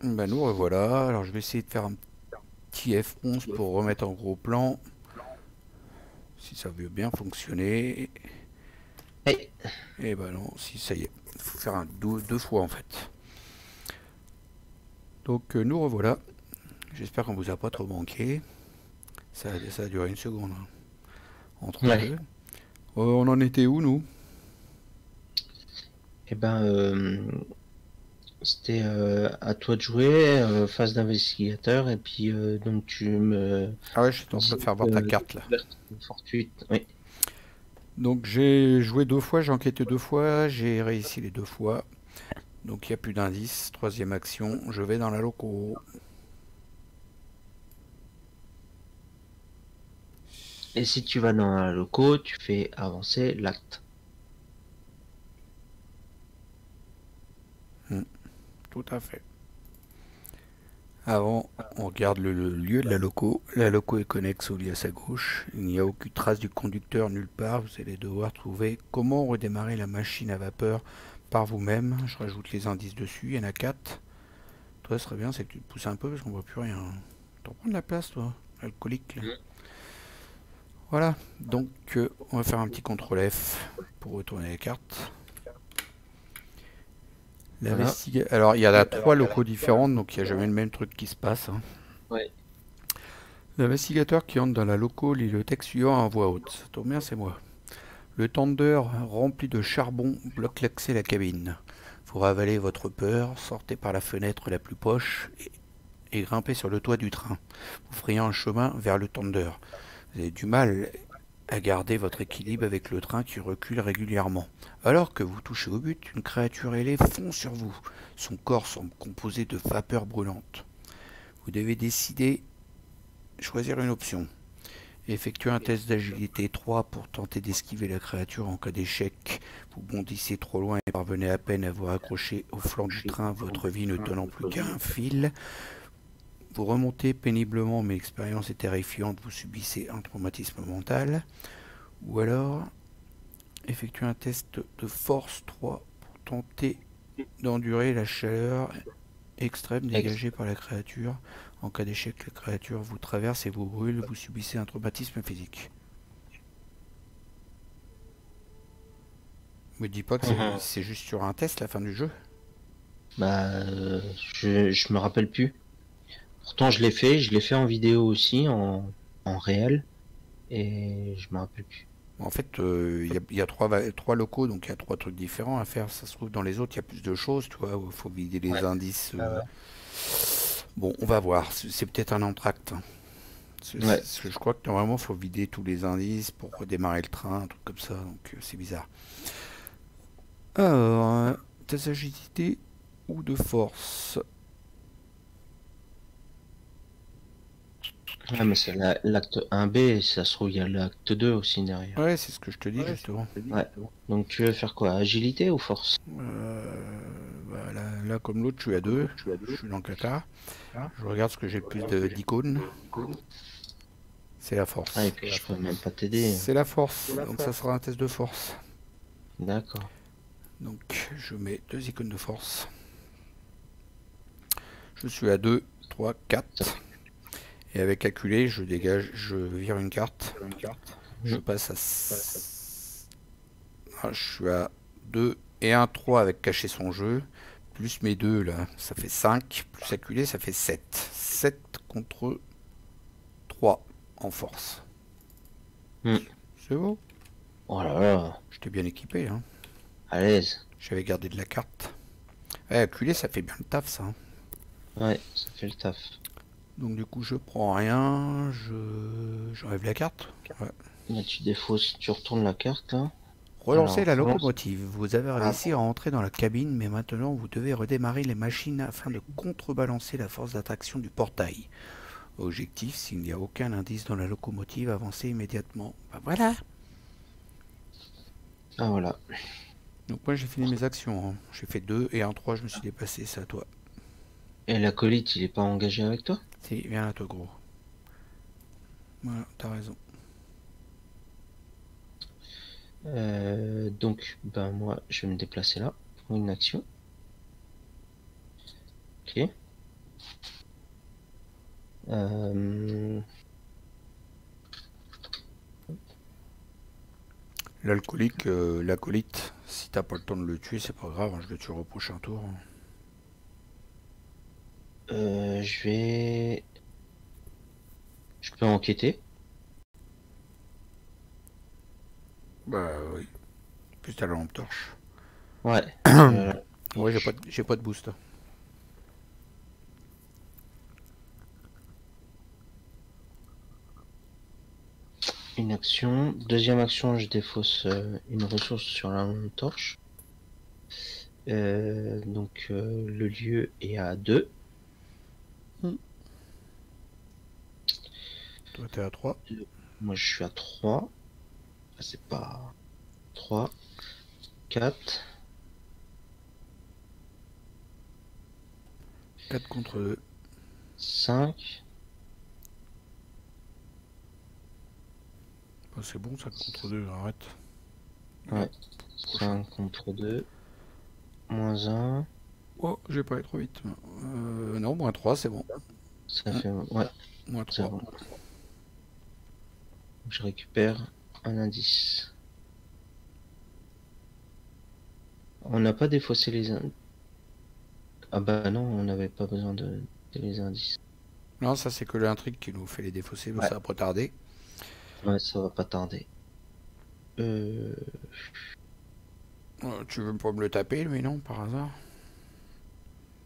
Bah nous revoilà. Alors je vais essayer de faire un petit F11 pour remettre en gros plan. Si ça veut bien fonctionner. Hey. Et bah non, si ça y est. Il faut faire deux fois en fait. Donc nous revoilà. J'espère qu'on vous a pas trop manqué. Ça a duré une seconde hein, entre Ouais. deux. On en était où nous? Eh ben, c'était à toi de jouer, phase d'investigateur, et puis donc tu me Ah ouais, j'étais en train disais de faire voir ta que carte là. découverte fortuite. Oui. Donc j'ai joué deux fois, j'ai enquêté deux fois, j'ai réussi les deux fois. Donc il n'y a plus d'indices. Troisième action, je vais dans la loco. Et si tu vas dans la loco, tu fais avancer l'acte. Hmm, tout à fait. Avant, on regarde le lieu de la loco. La loco est connexe au lit à sa gauche. Il n'y a aucune trace du conducteur nulle part. Vous allez devoir trouver comment redémarrer la machine à vapeur par vous-même. Je rajoute les indices dessus. Il y en a 4. Toi, ce serait bien, c'est que tu te pousses un peu parce qu'on voit plus rien. T'en prends de la place, toi, alcoolique. Là. Voilà. Donc, on va faire un petit contrôle F pour retourner les cartes. Voilà. Alors, il y a trois locaux différents, donc il n'y a jamais le même truc qui se passe. Hein. Ouais. L'investigateur qui entre dans la loco lit le texte suivant à voix haute. Ça tombe bien, c'est moi. Le tendeur rempli de charbon bloque l'accès à la cabine. Vous ravalez votre peur, sortez par la fenêtre la plus proche et grimpez sur le toit du train. Vous frayez un chemin vers le tendeur. Vous avez du mal à garder votre équilibre avec le train qui recule régulièrement. Alors que vous touchez au but, une créature ailée fond sur vous. Son corps semble composé de vapeur brûlante. Vous devez décider, choisir une option. Effectuez un test d'agilité 3 pour tenter d'esquiver la créature en cas d'échec. Vous bondissez trop loin et parvenez à peine à vous raccrocher au flanc du train, votre vie ne tenant plus qu'à un fil. Vous remontez péniblement, mais l'expérience est terrifiante, vous subissez un traumatisme mental. Ou alors, effectuez un test de force 3 pour tenter d'endurer la chaleur extrême dégagée par la créature. En cas d'échec, la créature vous traverse et vous brûle, vous subissez un traumatisme physique. Me dis pas que Mhm. c'est juste sur un test la fin du jeu. Bah, je me rappelle plus. Pourtant, je l'ai fait en vidéo aussi, en réel, et je me rappelle plus. En fait, il y a trois locaux, donc il y a trois trucs différents à faire. Ça se trouve dans les autres, il y a plus de choses, tu vois, où il faut vider les Ouais. indices. Ah ouais. Bon, on va voir. C'est peut-être un entracte. Hein. Ouais. Je crois que normalement, il faut vider tous les indices pour redémarrer le train, un truc comme ça. Donc c'est bizarre. Alors, test agilité ou de force. Ouais, mais c'est l'acte 1B, ça se trouve, il y a l'acte 2 aussi derrière. Ouais, c'est ce que je te dis justement. Ouais. Donc tu veux faire quoi? Agilité ou force? Bah, là, comme l'autre, je suis à deux. Je suis dans le caca. Je regarde ce que j'ai le plus d'icônes. C'est la Ah, et force. puis je peux même pas t'aider. C'est la force. Donc ça sera un test de force. D'accord. Donc je mets deux icônes de force. Je suis à 2, 3, Ça- 4. Et avec calculer, je dégage, je vire une carte. Je Mhm. passe à... Ah, je suis à 2 et un 3 avec cacher son jeu. Plus mes deux là, ça fait 5. Plus calculer, ça fait 7. 7 contre 3 en force. Mhm. C'est beau. Oh là là, J'étais bien équipé. Hein. à l'aise. J'avais gardé de la carte. Ouais, calculer, ça fait bien le taf ça. Hein. Ouais, ça fait le taf. Donc du coup, je prends rien. J'enlève la carte. Ouais. Là, tu défausses, tu retournes la carte là. Relancez Alors, la relance. locomotive. Vous avez Ah, réussi à entrer dans la cabine, mais maintenant vous devez redémarrer les machines afin de contrebalancer la force d'attraction du portail. Objectif, s'il n'y a aucun indice dans la locomotive, avancez immédiatement. Ben voilà. ah, voilà. Donc moi j'ai fini mes actions. Hein. J'ai fait 2 et un 3, je me suis déplacé, c'est à toi. Et l'acolyte, il est pas engagé avec toi? Si, viens là toi gros. Voilà, t'as raison. Donc, ben moi, je vais me déplacer là pour une action. Ok. Euh, L'alcoolique, l'acolyte, si t'as pas le temps de le tuer, c'est pas grave, hein, je le tuerai au prochain tour. je vais... Je peux enquêter. Bah oui. Plus t'as la lampe torche. Ouais. Ouais, j'ai pas de boost. Une action. Deuxième action, je défausse une ressource sur la lampe torche. Donc le lieu est à 2. Toi t'es à 3. Moi je suis à 3. Ah, c'est pas 3, 4. 4 contre 2. 5. Bah, c'est bon, 5 contre 2, arrête. Ouais. 5 contre 2. Moins 1. Oh, j'ai pas été trop vite. Non, moins 3, c'est bon. Ça fait... Ouais, Moins c'est 3. bon. Je récupère un indice. On n'a pas défaussé les indices. Ah bah non, on n'avait pas besoin de les indices. Non, ça c'est que l'intrigue qui nous fait les défausser, Ouais. ça va pas tarder. Ouais, ça va pas tarder. Tu veux pas me le taper, lui, non, par hasard?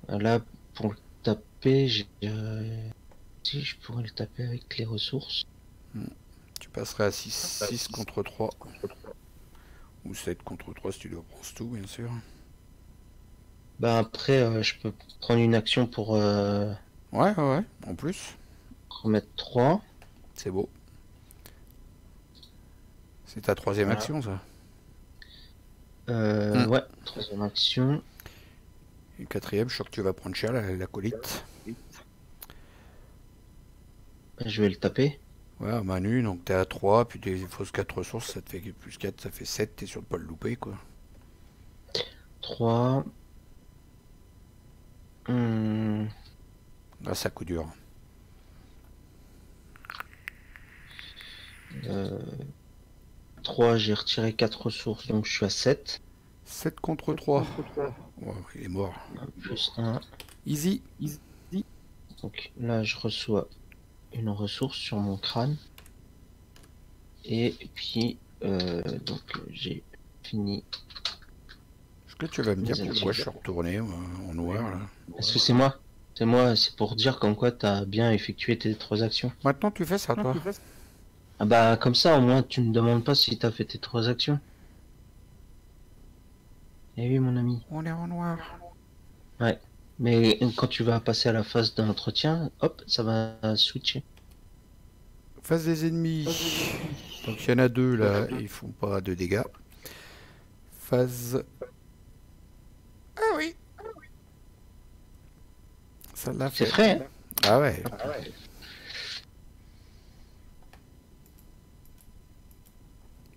Là, pour le taper, si je pourrais le taper avec les ressources. Tu passerais à 6 contre 3. Ou 7 contre 3 si tu dois prendre tout, bien sûr. Bah après, je peux prendre une action pour Ouais, en plus. remettre 3. C'est beau. C'est ta troisième Voilà. action, ça. Ouais, troisième action. Et quatrième, je suis sûr que tu vas prendre cher, l'acolyte. Je vais le taper. Ouais, à main nue, donc t'es à 3, puis t'es fausses 4 ressources, ça te fait plus 4, ça fait 7, t'es sûr de pas le louper, quoi. 3. Grâce à coup dur. 3, j'ai retiré 4 ressources, donc je suis à 7. 7 contre 3. Ouais, il est mort. Plus 1. Easy. Donc là, je reçois une ressource sur mon crâne. Et puis, donc j'ai fini. Est-ce que tu vas me dire pourquoi je suis retourné en noir, là? Est-ce que c'est moi? C'est moi, c'est pour dire qu'en quoi t'as bien effectué tes 3 actions. Maintenant, tu fais ça, toi? Ah bah comme ça, au moins, tu me demandes pas si t'as fait tes 3 actions. Eh oui, mon ami. On est en noir. Ouais. Mais quand tu vas passer à la phase d'entretien, hop, ça va switcher. Face des ennemis. Donc il y en a 2 là, ils font pas de dégâts. Phase. Ah oui. Ça l'a fait. C'est frais, hein? Ah ouais.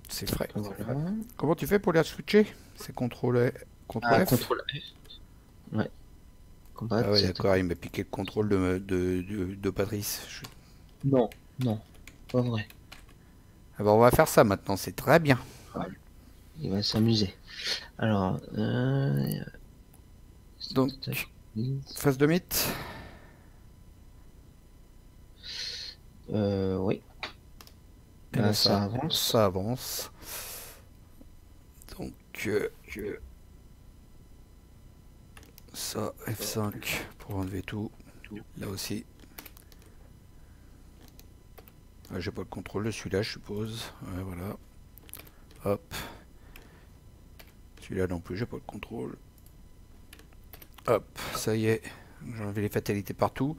C'est frais. Voilà. Comment tu fais pour les switcher? C'est contrôle Ah, F. contrôle F. Ouais. Combat, Ah ouais, d'accord, il m'a piqué le contrôle de Patrice. Non, non, pas vrai. Ah bah on va faire ça maintenant, c'est très bien. Il va s'amuser. Alors, Donc, phase de mythe. oui. Et là, Ça avance. Ça avance. Donc, ça, F5 pour enlever tout. Là aussi. Ah, j'ai pas le contrôle de celui-là, je suppose. Ouais, voilà. Hop. Celui-là non plus, j'ai pas le contrôle. Hop, ça y est. J'ai enlevé les fatalités partout.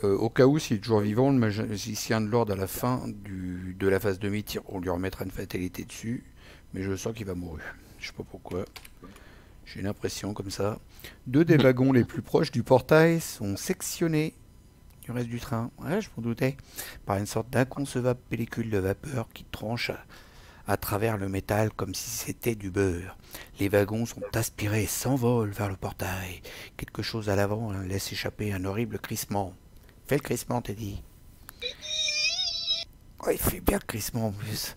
Au cas où, s'il est toujours vivant, le magicien de l'ordre à la fin de la phase de mythe, on lui remettra une fatalité dessus. Mais je sens qu'il va mourir. Je sais pas pourquoi. J'ai une impression comme ça. 2 des wagons les plus proches du portail sont sectionnés du reste du train. Ouais, je m'en doutais. Par une sorte d'inconcevable pellicule de vapeur qui tranche à travers le métal comme si c'était du beurre. Les wagons sont aspirés et s'envolent vers le portail. Quelque chose à l'avant laisse échapper un horrible crissement. Fais le crissement, t'es dit. Oh, il fait bien le crissement en plus.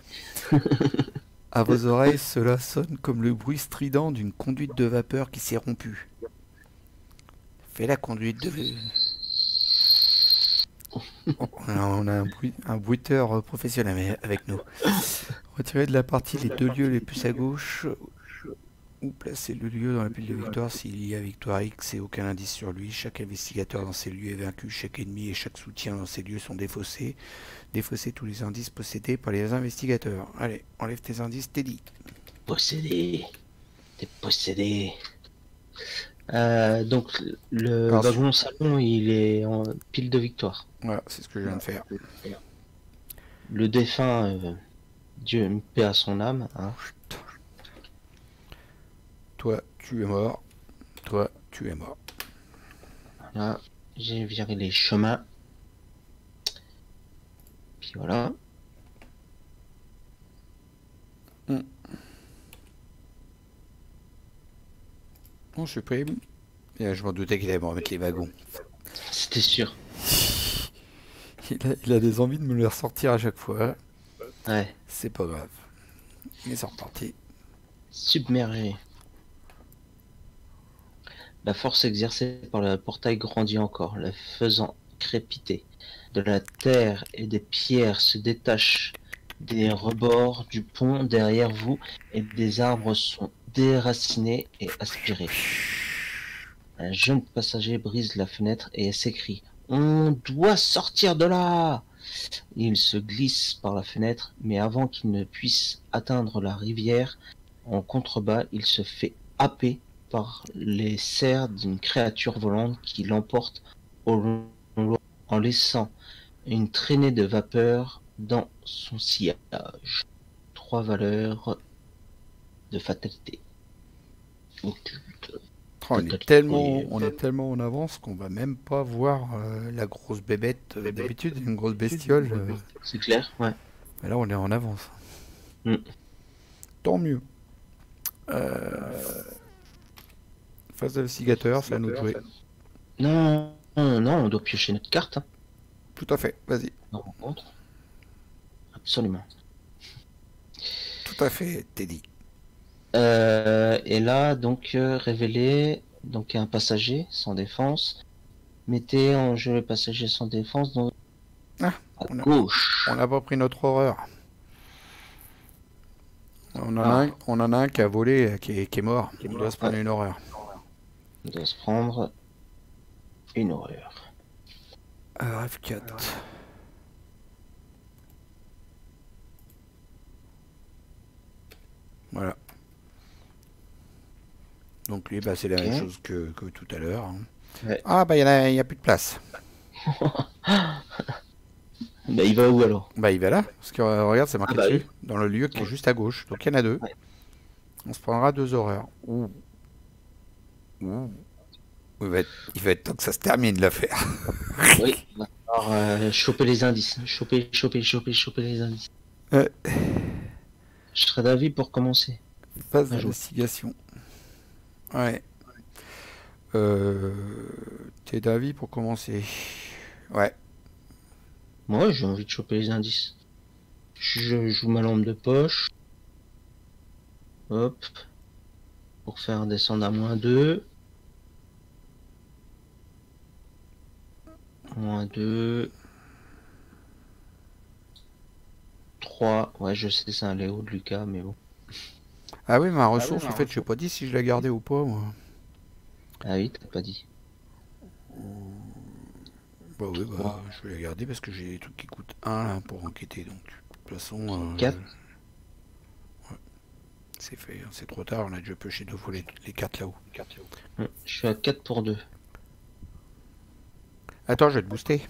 À vos oreilles, cela sonne comme le bruit strident d'une conduite de vapeur qui s'est rompue. Fais la conduite de... Oh, on a un bruiteur professionnel avec nous. Retirez de la partie les deux lieux les plus à gauche ou placez le lieu dans la pile de victoire s'il y a victoire X et aucun indice sur lui. Chaque investigateur dans ces lieux est vaincu, chaque ennemi et chaque soutien dans ces lieux sont défaussés. Défaussez tous les indices possédés par les investigateurs. Allez, enlève tes indices, Teddy. Possédé. T'es possédé. Donc le Alors, wagon salon, il est en pile de victoire. voilà, c'est ce que je viens de faire. Le défunt, Dieu paix à son âme. Hein. Toi, tu es mort. Toi, tu es mort. Là, j'ai viré les chemins. Puis voilà. Bon, je suis prêt. Et je m'en doutais qu'il allait me remettre les wagons. C'était sûr. Il a des envies de me les ressortir à chaque fois. Ouais. C'est pas grave. Mais c'est reparti. Submergé. La force exercée par le portail grandit encore, la faisant crépiter. De la terre et des pierres se détachent des rebords du pont derrière vous et des arbres sont déracinés et aspirés. Un jeune passager brise la fenêtre et s'écrie: On doit sortir de là! Il se glisse par la fenêtre, mais avant qu'il ne puisse atteindre la rivière, en contrebas, il se fait happer par les serres d'une créature volante qui l'emporte au loin en laissant une traînée de vapeur dans son sillage. 3 valeurs de fatalité. On est tellement en avance qu'on va même pas voir la grosse bébête. D'habitude, une grosse bestiole. C'est clair, ouais. Mais là, on est en avance. Mm. Tant mieux. Phase d'investigateur, c'est à nous de jouer. Non, on doit piocher notre carte. Hein. Tout à fait, vas-y. On rencontre. Absolument. Tout à fait, Teddy. Et là, donc, révéler donc un passager sans défense. Mettez en jeu le passager sans défense donc à gauche. On n'a pas pris notre horreur. On en a un qui a volé, qui est mort. On doit se prendre une horreur. On doit se prendre une horreur. F4. Voilà. Donc lui, bah, c'est la même chose que tout à l'heure. Hein. Ouais. Ah bah il y a plus de place. Bah il va où alors? Bah il va là, parce que regarde, c'est marqué dessus, oui. dans le lieu qui est juste à gauche. Donc il y en a deux. Ouais. On se prendra 2 horreurs. Ouh. Il va être temps que ça se termine l'affaire. Oui. Alors choper les indices. Choper les indices. Je serais d'avis pour commencer. Phase d'investigation. Ouais. T'es d'avis pour commencer? Ouais. Moi, j'ai envie de choper les indices. Je joue ma lampe de poche. Hop. Pour faire descendre à -2. -2. 3. Ouais, je sais, c'est un Léo de Lucas, mais bon. Ah oui, ma ressource, en fait, je n'ai pas dit si je la gardais ou pas, moi. Ah oui, t'as pas dit. Bah oui, bah, je vais la garder parce que j'ai des trucs qui coûtent 1 là, pour enquêter, donc de toute façon... 4. Ouais. C'est fait, c'est trop tard, on a déjà pioché 2 fois les 4 là-haut. Je suis à 4 pour 2. Attends, je vais te booster.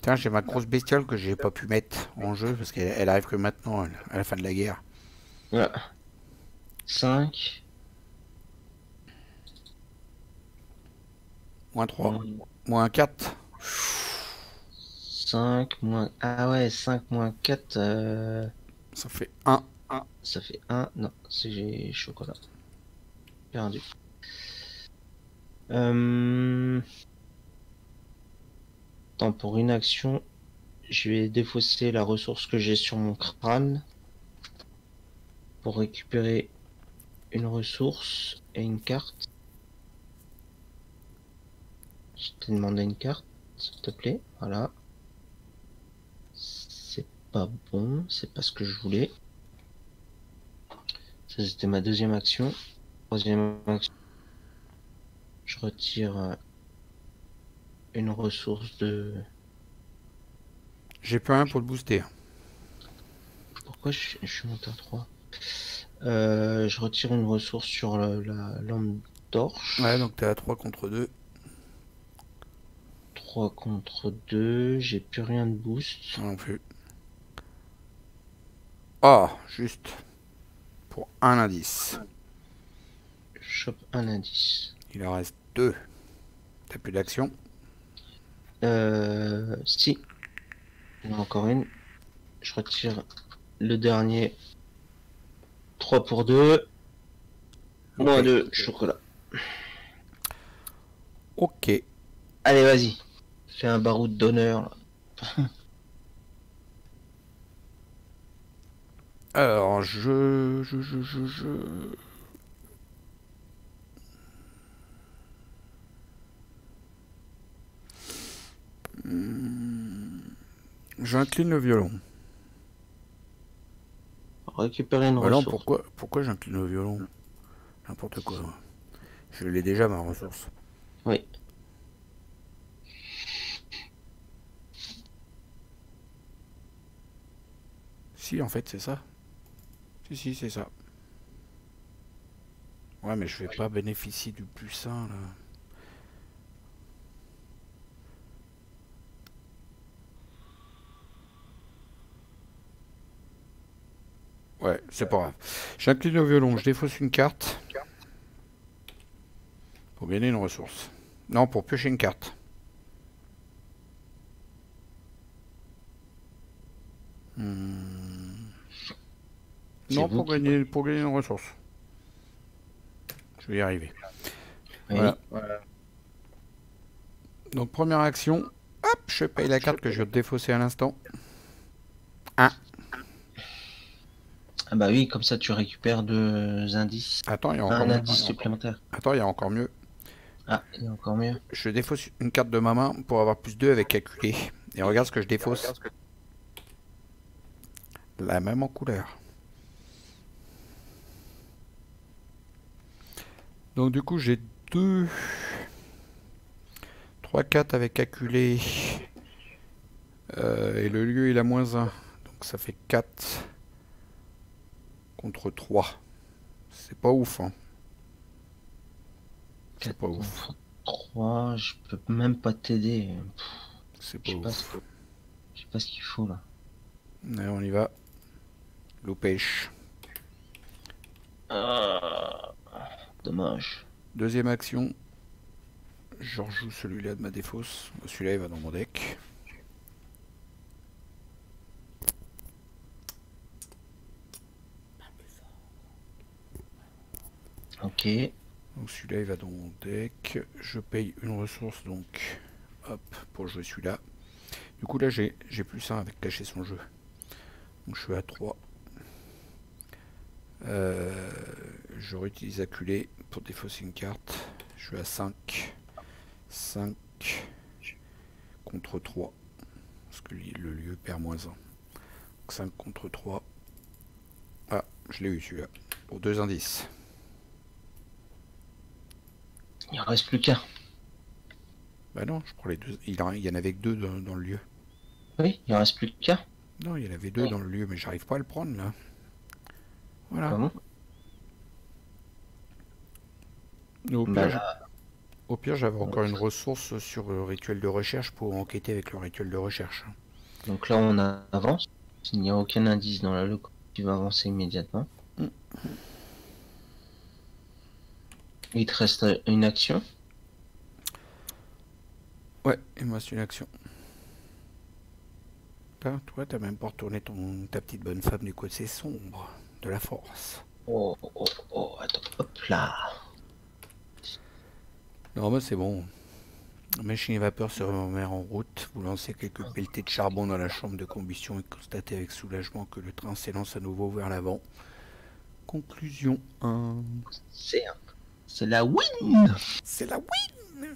Tiens, j'ai ma grosse bestiole que j'ai pas pu mettre en jeu parce qu'elle arrive que maintenant, à la fin de la guerre. Voilà. 5. -3. -4. 5 moins... Ah ouais, 5 moins 4... Ça fait 1. Ça fait 1. Non, c'est chocolat. Perdu. attends, pour une action, je vais défausser la ressource que j'ai sur mon crâne pour récupérer une ressource et une carte. Je t'ai demandé une carte, s'il te plaît. Voilà. C'est pas bon, c'est pas ce que je voulais. Ça, c'était ma deuxième action. Troisième action. Je retire une ressource de... J'ai plus rien pour le booster. Pourquoi je suis monté à 3? Je retire une ressource sur la lampe torche. Ouais, donc t'es à 3 contre 2. 3 contre 2. J'ai plus rien de boost. Non plus. Ah, juste. Pour un indice. Je chope un indice. Il en reste 2. T'as plus d'action? Si. Il y en a encore une. Je retire le dernier. 3 pour 2. Moins 2, chocolat. Ok. Allez, vas-y. Fais un baroud d'honneur. Alors, J'incline le violon. Récupérer une Bah non, ressource. pourquoi j'incline le violon? N'importe quoi. Je l'ai déjà, ma ressource. Oui. Si, en fait, c'est ça. Si, c'est ça. Ouais, mais je vais pas bénéficier du plus 1, là. Ouais, c'est pas grave. J'incline au violon, je défausse une carte. Pour gagner une ressource. Non, pour piocher une carte. Non, pour gagner une ressource. Je vais y arriver. Oui. Voilà. Donc, première action. Hop, je paye la carte que je viens de défausser à l'instant. 1. Ah bah oui, comme ça tu récupères 2 indices. Attends, il y a encore Un mieux. indice supplémentaire. Attends, il y a encore mieux. Ah, il y a encore mieux. Je défausse une carte de ma main pour avoir plus 2 avec calculé. Et regarde ce que je défausse. La même en couleur. Donc du coup j'ai 2... 3, 4 avec calculé. Et le lieu il a -1. Donc ça fait 4 contre 3. C'est pas ouf, hein. C'est pas ouf. 3, je peux même pas t'aider. C'est pas ouf. Je sais pas ce qu'il faut là. Allez, on y va. L'eau pêche. Dommage. Deuxième action. Je rejoue celui-là de ma défausse. Celui-là il va dans mon deck. Ok. Donc celui-là il va dans mon deck. Je paye une ressource donc. Hop, pour jouer celui-là. Du coup là j'ai plus 1 avec cacher son jeu. Donc je suis à 3. Je réutilise acculé pour défausser une carte. Je suis à 5. 5 contre 3. Parce que le lieu perd -1. Donc 5 contre 3. Ah, je l'ai eu celui-là. Pour 2 indices. Il en reste plus qu'un. Bah non, je prends les deux. Il y en avait que 2 dans le lieu. Oui, il en reste plus qu'un. Non, il y en avait 2 dans le lieu, mais j'arrive pas à le prendre là. Voilà. Comment? Au pire, j'avais encore une ressource sur le rituel de recherche pour enquêter avec le rituel de recherche. Donc là on avance. Il n'y a aucun indice dans la loco. Tu vas avancer immédiatement. Il te reste une action. Ouais, il me reste une action. Toi, t'as même pas retourné ta petite bonne femme du côté sombre de la force. Oh, attends, hop là. Non, mais c'est bon. La machine à vapeur se remet en route. Vous lancez quelques pelletées de charbon dans la chambre de combustion et constatez avec soulagement que le train s'élance à nouveau vers l'avant. Conclusion 1. C'est la win. C'est la win.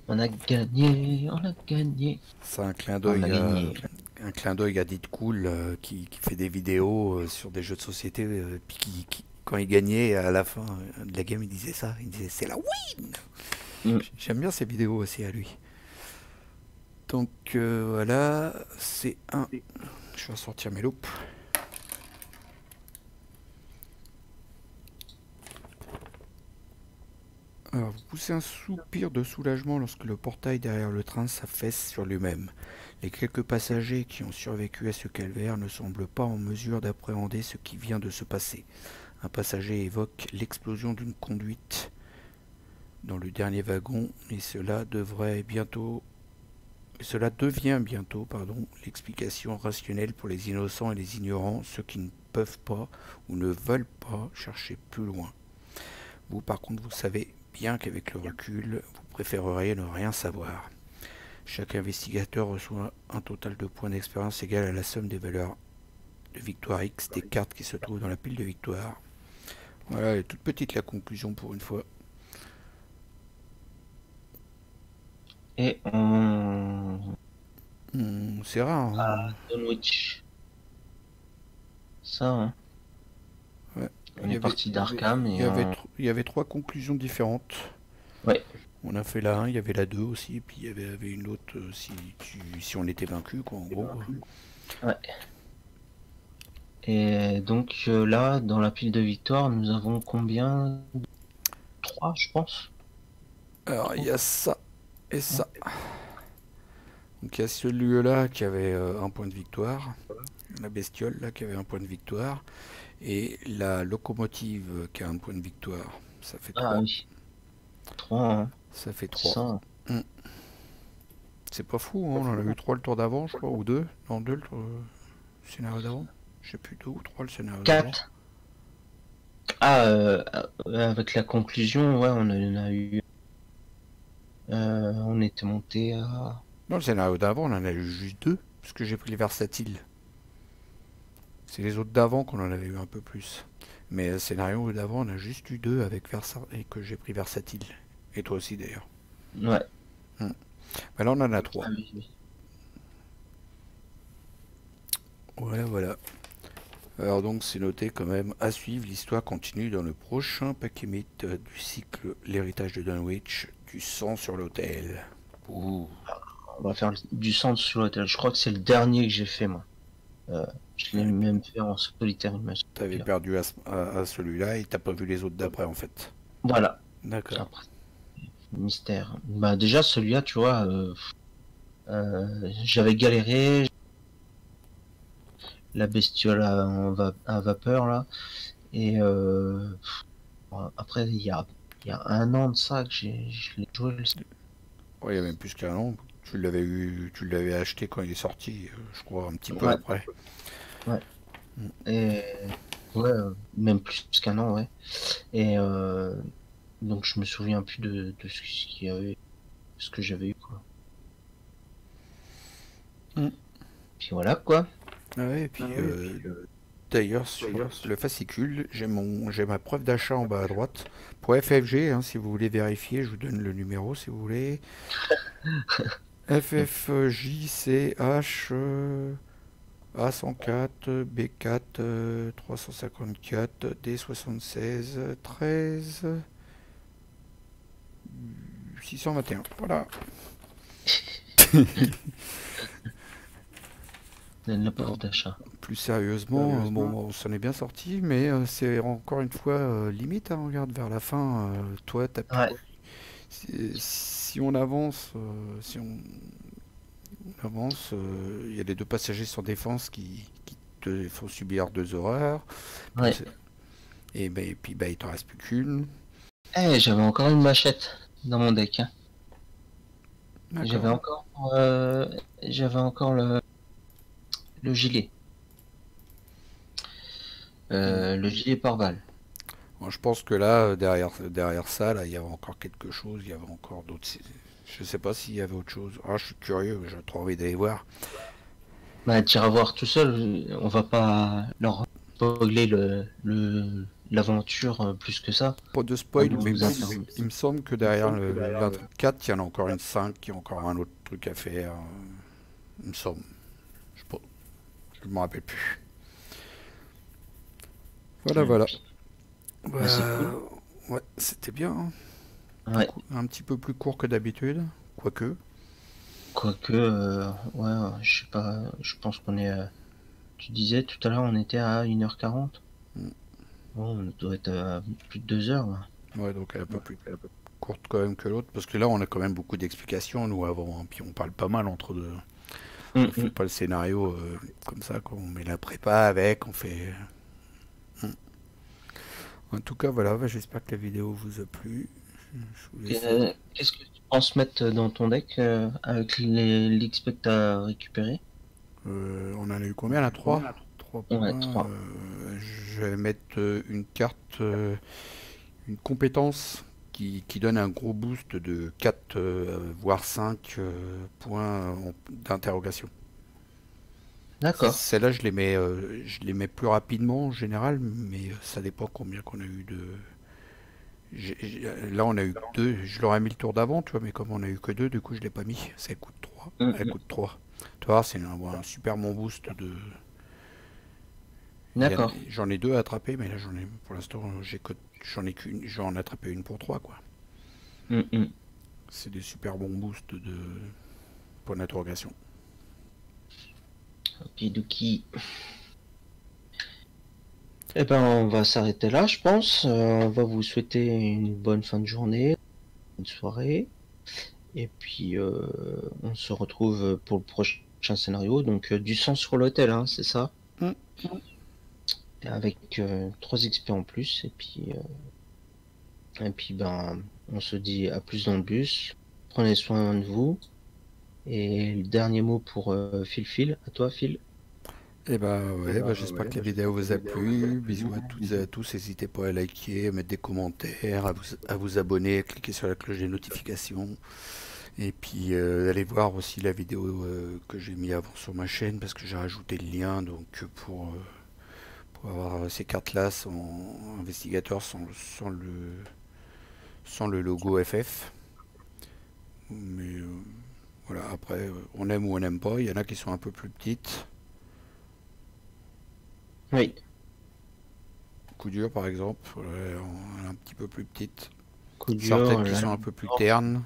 On a gagné, on a gagné. C'est un clin On d'œil a gagné. un clin d'œil à Deadcool qui fait des vidéos sur des jeux de société. Puis quand il gagnait à la fin de la game, il disait ça. Il disait c'est la win. J'aime bien ces vidéos aussi à lui. Donc voilà, c'est un. Je vais sortir mes loupes. Alors, vous poussez un soupir de soulagement lorsque le portail derrière le train s'affaisse sur lui-même. Les quelques passagers qui ont survécu à ce calvaire ne semblent pas en mesure d'appréhender ce qui vient de se passer. Un passager évoque l'explosion d'une conduite dans le dernier wagon et cela devient bientôt l'explication rationnelle pour les innocents et les ignorants, ceux qui ne peuvent pas ou ne veulent pas chercher plus loin. Vous, par contre, vous savez bien qu'avec le recul, vous préféreriez ne rien savoir. Chaque investigateur reçoit un total de points d'expérience égal à la somme des valeurs de victoire X des cartes qui se trouvent dans la pile de victoire. Voilà, elle est toute petite la conclusion pour une fois. Et on... c'est rare. Hein. Dunwich. Ça, hein. Ouais. On est parti d'Arkham et... Il y avait 3 conclusions différentes. Ouais. On a fait la 1, il y avait la 2 aussi, et puis il y avait une autre si on était vaincu, quoi, en gros. Ouais. Et donc là, dans la pile de victoire, nous avons combien? 3, je pense. Alors, il y a ça et ça. Donc, il y a celui-là qui avait un point de victoire. La bestiole, là, qui avait un point de victoire. Et la locomotive qui a un point de victoire. Ça fait 3. Ah oui. 3, hein. Ça fait 3. C'est pas fou, hein. On en a eu 3 le tour d'avant, je crois, ou 2. Non, 2 le scénario d'avant. Je sais plus, 2 ou 3 le scénario d'avant. 4. Ah, avec la conclusion, ouais, on en a eu... on était monté à... Non, le scénario d'avant, on en a eu juste 2, parce que j'ai pris les versatiles. C'est les autres d'avant qu'on en avait eu un peu plus. Mais le scénario d'avant, on a juste eu 2 avec et que j'ai pris versatile. Et toi aussi d'ailleurs. Ouais. Bah là, on en a 3. Ah, oui. Voilà, voilà. Alors donc, c'est noté quand même. À suivre, l'histoire continue dans le prochain paquet mythe du cycle L'héritage de Dunwich, du sang sur l'autel. On va faire du sang sur l'autel. Je crois que c'est le dernier que j'ai fait, moi. Je l'ai même fait en solitaire. T'avais perdu à celui-là et t'as pas vu les autres d'après, en fait. Voilà. D'accord. Mystère. Bah déjà, celui-là, tu vois, j'avais galéré. La bestiole à vapeur, là. Et après, il y a 1 an de ça que je l'ai joué. Ouais, il y a même plus qu'un an. Tu l'avais acheté quand il est sorti, je crois, un petit peu après. Ouais. Et ouais, même plus qu'un an, ouais. Et donc je me souviens plus de ce qu'il y avait, ce que j'avais eu, quoi. Puis voilà, quoi. Ouais, et puis d'ailleurs sur le fascicule, j'ai ma preuve d'achat en bas à droite pour FFG, hein, si vous voulez vérifier, je vous donne le numéro si vous voulez. FFJCH A104 B4 354 D76 13 621. Voilà. La preuve d'achat. Plus sérieusement, bon, on s'en est bien sorti, mais c'est encore une fois limite, hein, regarde vers la fin, toi, t'as pu... Ouais. Si on avance, il y a les 2 passagers sans défense qui te font subir 2 horreurs. Ouais. Et puis il t'en reste plus qu'une. Eh, j'avais encore une machette dans mon deck. Hein. J'avais encore le gilet. Le gilet pare-balles. Moi, je pense que là, derrière ça, là, il y avait encore quelque chose, il y avait encore d'autres. Je sais pas s'il y avait autre chose. Ah, je suis curieux, j'ai trop envie d'aller voir. Bah, t'iras voir tout seul, on va pas leur spoiler l'aventure plus que ça. Pas de On spoil, mais vous informe. il me semble que derrière l'intrigue 4, il y en a encore une 5, il y a encore un autre truc à faire. Il me semble. Je sais pas, je me rappelle plus. Voilà, Et voilà. puis, bah, c'est Bah, cool. ouais, c'était bien, hein. Ouais. Un petit peu plus court que d'habitude, quoique. Quoique, ouais, je sais pas, je pense qu'on est. Tu disais tout à l'heure, on était à 1h40. Mm. Bon, on doit être à plus de 2 heures là. Ouais, donc elle est un peu plus courte quand même que l'autre, parce que là on a quand même beaucoup d'explications, nous, avant, hein. Puis on parle pas mal entre deux. Hum, On fait hum. pas le scénario comme ça, quoi. On met la prépa avec, on fait. Mm. En tout cas, voilà, bah, j'espère que la vidéo vous a plu. Je vous laisse. Qu'est-ce que tu penses mettre dans ton deck avec l'XP que t'as récupéré? On en a eu combien là? 3. 3 Ouais, points. 3. Je vais mettre une carte, une compétence qui donne un gros boost de 4 voire 5 points d'interrogation. D'accord. Celle-là, je les mets plus rapidement en général, mais ça dépend combien qu'on a eu de. Là, on a eu que 2. Je l'aurais mis le tour d'avant, tu vois, mais comme on a eu que 2, du coup, je l'ai pas mis. Ça coûte 3. Hum, Elle hum. coûte 3. Tu vois, c'est un super bon boost de. D'accord. J'en ai 2 à attraper, mais là, pour l'instant, j'en ai qu'une. J'en ai attrapé une pour 3, quoi. Hum, hum. C'est des super bons boosts de points d'interrogation. Okidoki. Eh ben, on va s'arrêter là, je pense. On va vous souhaiter une bonne fin de journée, une soirée. Et puis, on se retrouve pour le prochain scénario. Donc, du sang sur l'hôtel, hein, c'est ça? Mm. Avec 3 XP en plus. Et puis, ben, on se dit à plus dans le bus. Prenez soin de vous. Et le dernier mot pour Phil. À toi, Phil. Et bah ouais, bah, j'espère que la vidéo vous a plu. Bisous à toutes et à tous. N'hésitez pas à liker, à mettre des commentaires, à vous abonner, à cliquer sur la cloche des notifications. Et puis allez voir aussi la vidéo que j'ai mis avant sur ma chaîne parce que j'ai rajouté le lien donc pour avoir ces cartes-là sans investigateur, sans le logo FF. Mais voilà, après, on aime ou on n'aime pas. Il y en a qui sont un peu plus petites. Oui, Coup dur par exemple, ouais, elle est un petit peu plus petite. coup dur, Certaines qui là, sont un peu plus ternes.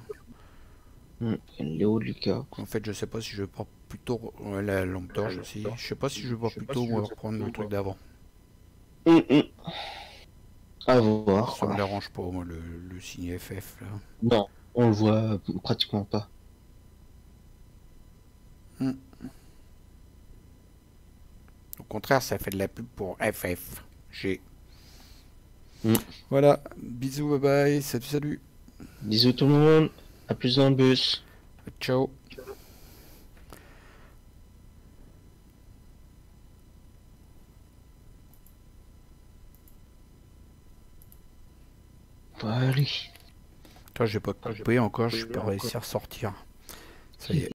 Léo Lucas. En fait, je sais pas si je vais pas plutôt. Ouais, la lampe torche aussi. Je sais pas si je vais pas plutôt moi, reprendre le truc d'avant. Hum, hum. À voir, Ça me quoi. dérange pas, moi, le signe FF là. Non, on le voit pratiquement pas. Hmm. Au contraire, ça fait de la pub pour FF. J'ai. Hum. Voilà, bisous, bye bye, salut, salut, Bisous tout le monde. À plus dans le bus. ciao. Allez. Toi, j'ai pas coupé encore, je suis pas réussi à ressortir. Ça y est.